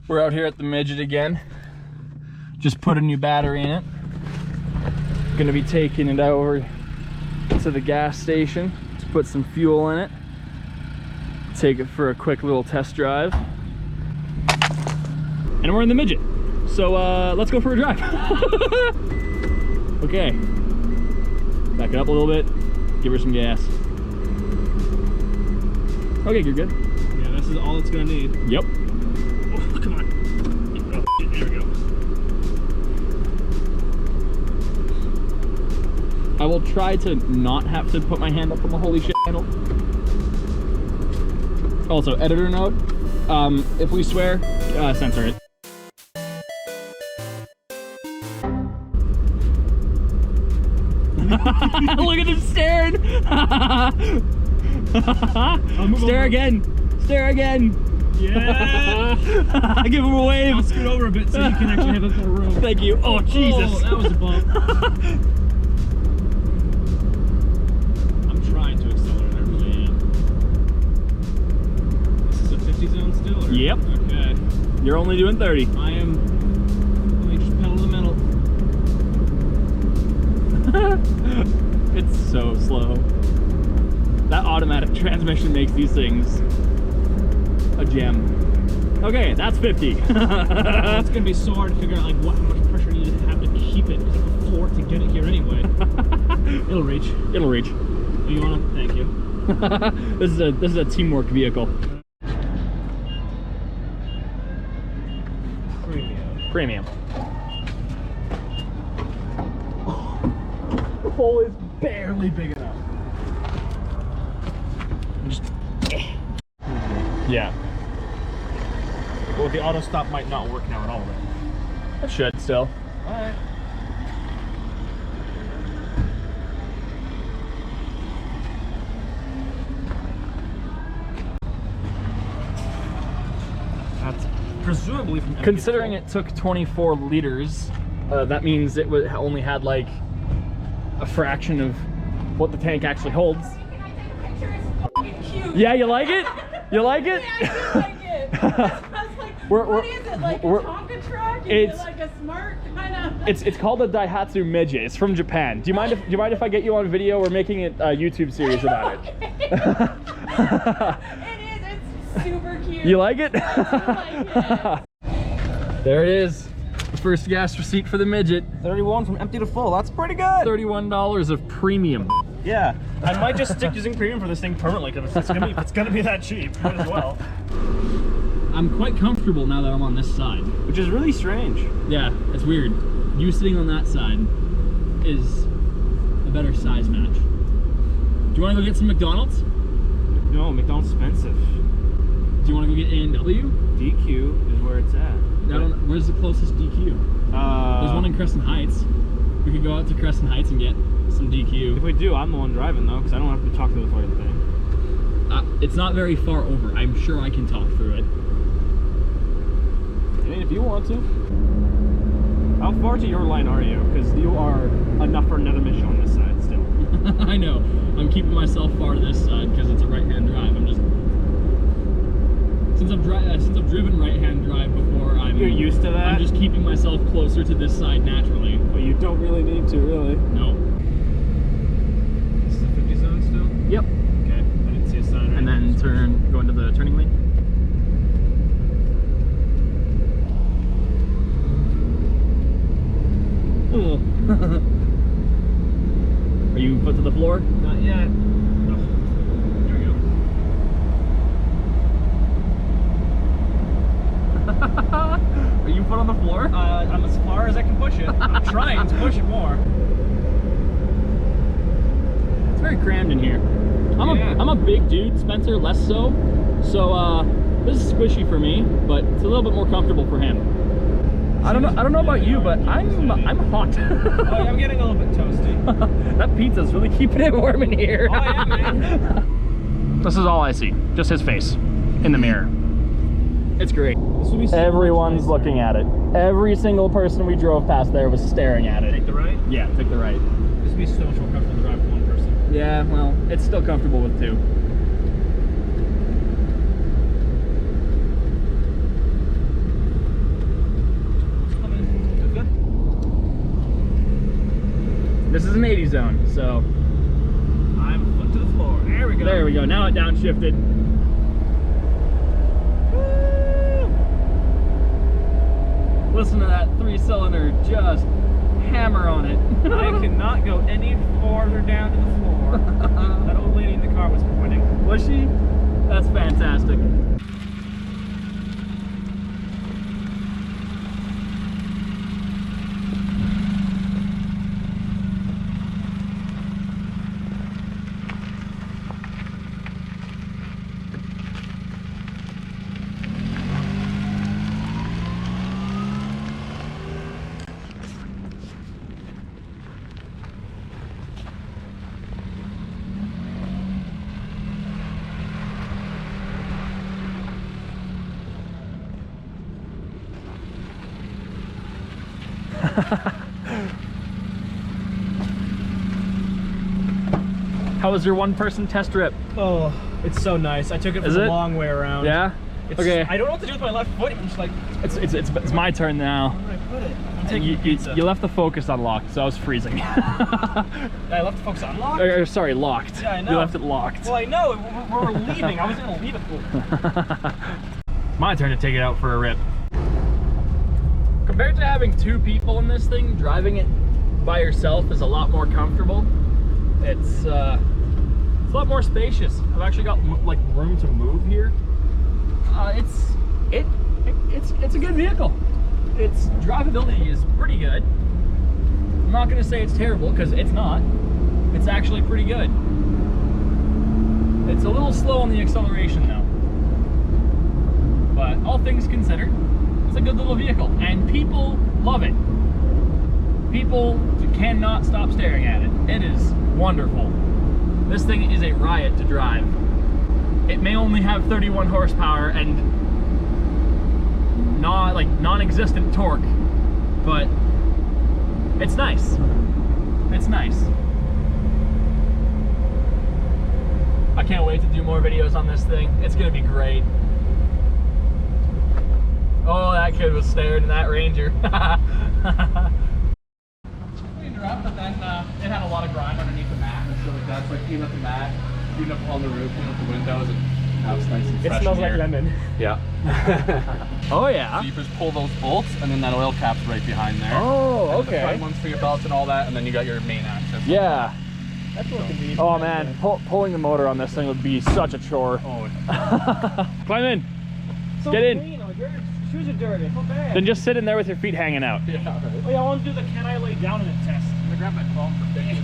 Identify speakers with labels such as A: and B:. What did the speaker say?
A: We're out here at the Midget again. Just put a new battery in it. Gonna be taking it over to the gas station to put some fuel in it. Take it for a quick little test drive. And we're in the Midget. So let's go for a drive. Okay. Back it up a little bit. Give her some gas. Okay, you're good.
B: Yeah, this is all it's gonna need.
A: Yep.
B: Oh, come on. Oh, there we go.
A: I will try to not have to put my hand up on the holy shit handle. Also, editor note, if we swear, censor it. Look at him staring! Stare again! Stare again!
B: Yeah!
A: Give him a wave!
B: I'll scoot over a bit so you can actually have a bit more room.
A: Thank you. Oh, Jesus!
B: Oh, that was a bump. I'm trying to accelerate, I really am. This is a 50 zone still? Or?
A: Yep.
B: Okay.
A: You're only doing 30.
B: I am... Let me just pedal to the metal.
A: It's so slow. That automatic transmission makes these things a gem. Okay, that's 50.
B: It's gonna be so hard to figure out like how much pressure you have to keep it because of the floor to get it here anyway. It'll reach.
A: It'll reach.
B: Oh, you wanna? Thank you.
A: This is a teamwork vehicle. Premium. The hole is barely big enough. Just, yeah.
B: Well, the auto stop might not work now at all, right?
A: It should still.
B: Alright. That's presumably from
A: Considering it took 24 liters, that means it only had like a fraction of what the tank actually holds.
C: Cute.
A: Yeah, you like it? You like it?
C: Yeah, I do like it. I was like, what is it? Like a Tonka truck? Is it like a smart kind of?
A: It's called a Daihatsu Midget. It's from Japan. Do you mind if I get you on video? We're making it a YouTube series about it.
C: It is. It's super cute.
A: You like it?
C: I do like it.
A: There it is. The first gas receipt for the Midget.
B: 31 from empty to full. That's pretty good.
A: $31 of premium.
B: Yeah, I might just stick using premium for this thing permanently because it's gonna be that cheap. Might as well.
A: I'm quite comfortable now that I'm on this side.
B: Which is really strange.
A: Yeah, it's weird. You sitting on that side is a better size match. Do you want to go get some McDonald's?
B: No, McDonald's expensive.
A: Do you want to go get A&W?
B: DQ is where it's at.
A: Where's the closest DQ? There's one in Crescent Heights. We could go out to Crescent Heights and get some DQ.
B: If we do, I'm the one driving though, because I don't have to talk through the fucking thing.
A: It's not very far over. I'm sure I can talk through it.
B: I mean, if you want to. How far to your line are you? Because you are enough for another mission on this side still.
A: I know. I'm keeping myself far to this side because it's a right-hand drive. I'm just... Since I've driven right-hand drive before,
B: You're used to that?
A: I'm just keeping myself closer to this side naturally.
B: But you don't really need to, really.
A: No.
B: This is a 50 zone still?
A: Yep.
B: Okay, I didn't see a sign right
A: And then go into the turning lane. Oh. Are you foot to the floor?
B: Not yet. Oh. There we go.
A: Are you foot on the floor?
B: I'm as far as I can push it. I'm trying to push it more.
A: It's very crammed in here. I'm a big dude, Spencer less so. So this is squishy for me, but it's a little bit more comfortable for him. I don't know about you, but I'm hot.
B: Oh, yeah, I'm getting a little bit toasty.
A: That pizza's really keeping it warm in here.
B: Oh yeah, man.
A: This is all I see, just his face in the mirror. It's great.
B: This will be so
A: Everyone's looking at it. Every single person we drove past there was staring at it.
B: Take the right?
A: Yeah, take the right.
B: This would be so much more comfortable to drive with one person.
A: Yeah, well, it's still comfortable with two. is an 80 zone, so.
B: I'm foot to the floor. There we go.
A: There we go, now it downshifted. Woo! Listen to that 3-cylinder just hammer on it.
B: I cannot go any farther down to the floor. That old lady in the car was pointing.
A: Was she? That's fantastic. How was your one-person test trip?
B: Oh, it's so nice. I took it for the long way around.
A: Yeah?
B: It's
A: Okay.
B: Just, I don't know what to do with my left foot. I'm just like,
A: It's my turn now.
B: where do I put it? I'm taking pizza.
A: You left the focus unlocked, so I was freezing.
B: I left the focus unlocked?
A: Sorry, locked.
B: Yeah, I know.
A: You left it locked.
B: Well, I know. We're leaving. I was going to leave it.
A: It's my turn to take it out for a rip. Compared to having 2 people in this thing, driving it by yourself is a lot more comfortable. It's a lot more spacious. I've actually got like room to move here. It's a good vehicle. Its drivability is pretty good. I'm not gonna say it's terrible because it's not. It's actually pretty good. It's a little slow on the acceleration though. But all things considered, it's a good little vehicle and people love it. People cannot stop staring at it. It is wonderful. This thing is a riot to drive. It may only have 31 horsepower and non-existent torque, but it's nice. It's nice. I can't wait to do more videos on this thing. It's gonna be great. Oh, that kid was staring at that Ranger.
D: But then it had a lot of grime underneath the mat and stuff like that. So I cleaned up the mat, cleaned up on the roof, cleaned up the windows, and now it's nice and fresh.
B: It smells
D: in
B: like
D: here.
B: lemon.
D: Yeah.
A: Oh yeah.
D: So you just pull those bolts, and then that oil cap's right behind there.
A: Oh,
D: And the
A: okay.
D: front ones for your belts and all that, and then you got your main access.
A: Yeah.
B: That's what convenient.
A: Oh man, pulling the motor on this thing would be such a chore.
D: Oh.
A: Climb in.
B: So
A: Get in.
B: clean. Oh, your shoes are dirty. It's not bad.
A: Then just sit in there with your feet hanging out.
D: Yeah. Right.
B: Oh yeah, I want to do the can I lay down in it test.
D: I'm gonna grab my phone for pictures.